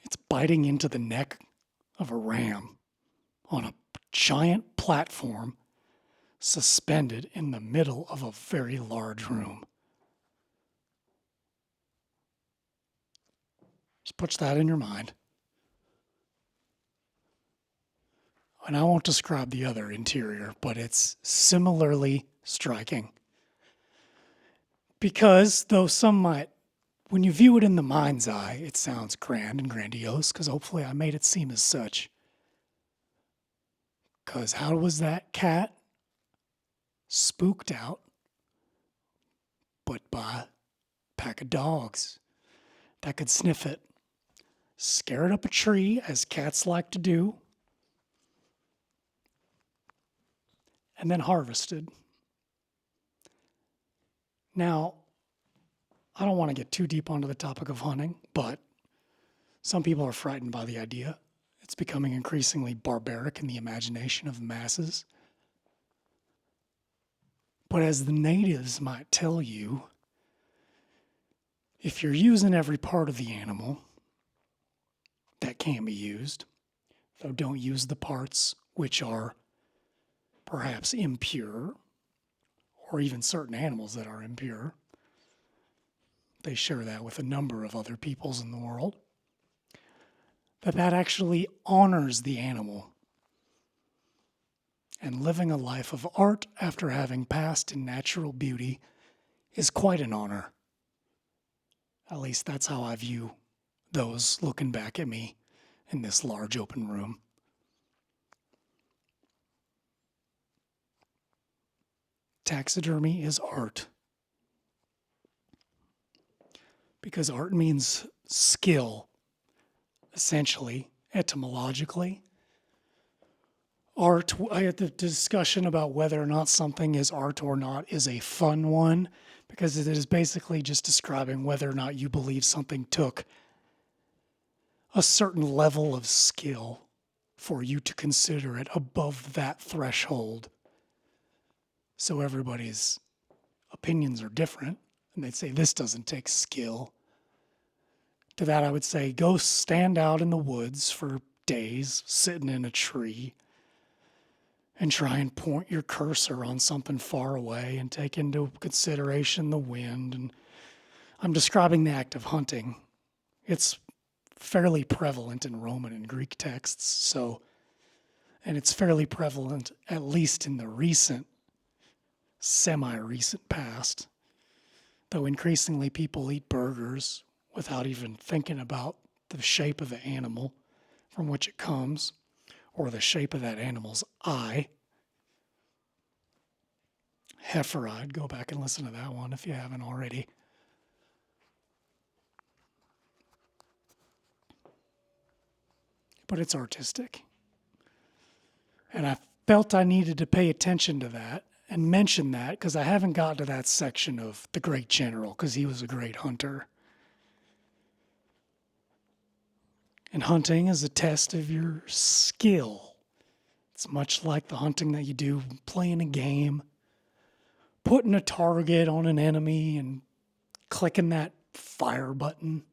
It's biting into the neck of a ram on a giant platform suspended in the middle of a very large room. Just put that in your mind. And I won't describe the other interior, but it's similarly striking. Because though some might, when you view it in the mind's eye, it sounds grand and grandiose, because hopefully I made it seem as such. Because how was that cat spooked out but by a pack of dogs that could sniff it, scare it up a tree, as cats like to do, and then harvested. Now, I don't want to get too deep onto the topic of hunting, but some people are frightened by the idea. It's becoming increasingly barbaric in the imagination of the masses. But as the natives might tell you, if you're using every part of the animal that can be used, though don't use the parts which are perhaps impure, or even certain animals that are impure. They share that with a number of other peoples in the world. That actually honors the animal and living a life of art after having passed in natural beauty is quite an honor. At least that's how I view those looking back at me in this large open room. Taxidermy is art. Because art means skill, essentially, etymologically. Art, I had the discussion about whether or not something is art or not is a fun one, because it is basically just describing whether or not you believe something took a certain level of skill for you to consider it above that threshold. So everybody's opinions are different, and they'd say this doesn't take skill. To that I would say go stand out in the woods for days, sitting in a tree, and try and point your cursor on something far away and take into consideration the wind. And I'm describing the act of hunting. It's fairly prevalent in Roman and Greek texts, and it's fairly prevalent at least in the recent, semi-recent past, though increasingly people eat burgers without even thinking about the shape of the animal from which it comes, or the shape of that animal's eye. Heifer eyed, go back and listen to that one if you haven't already. But it's artistic. And I felt I needed to pay attention to that and mention that because I haven't got to that section of the great general because he was a great hunter. And hunting is a test of your skill. It's much like the hunting that you do playing a game, putting a target on an enemy and clicking that fire button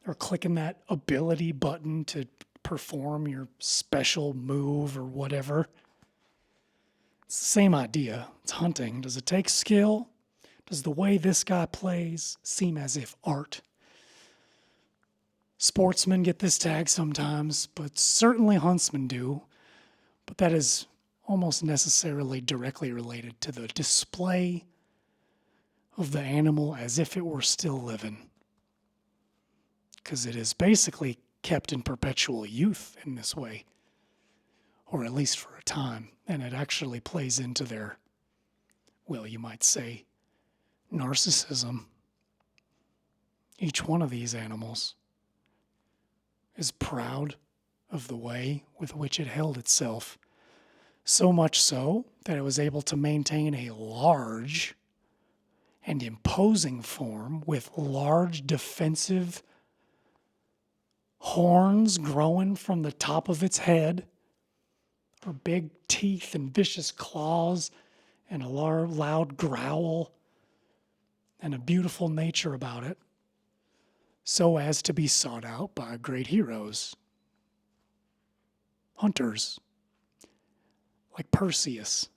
or clicking that ability button to perform your special move or whatever. It's the same idea. It's hunting. Does it take skill? Does the way this guy plays seem as if art? Sportsmen get this tag sometimes, but certainly huntsmen do. But that is almost necessarily directly related to the display of the animal as if it were still living. Because it is basically kept in perpetual youth in this way, or at least for a time, and it actually plays into their, well, you might say, narcissism. Each one of these animals is proud of the way with which it held itself, so much so that it was able to maintain a large and imposing form with large defensive horns growing from the top of its head, or big teeth and vicious claws, and a loud growl, and a beautiful nature about it, so as to be sought out by great heroes, hunters, like Perseus.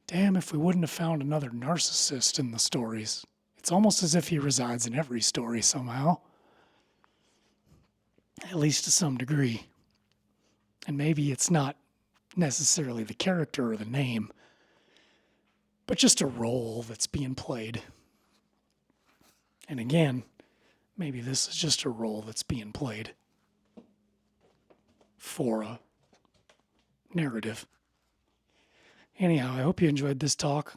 Damn if we wouldn't have found another narcissist in the stories. It's almost as if he resides in every story somehow. At least to some degree. And maybe it's not necessarily the character or the name, but just a role that's being played. And again, maybe this is just a role that's being played for a narrative. Anyhow, I hope you enjoyed this talk.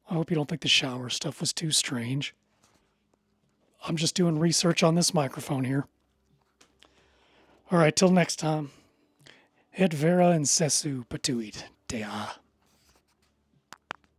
I hope you don't think the shower stuff was too strange. I'm just doing research on this microphone here. All right, till next time. Et vera incessu patuit dea.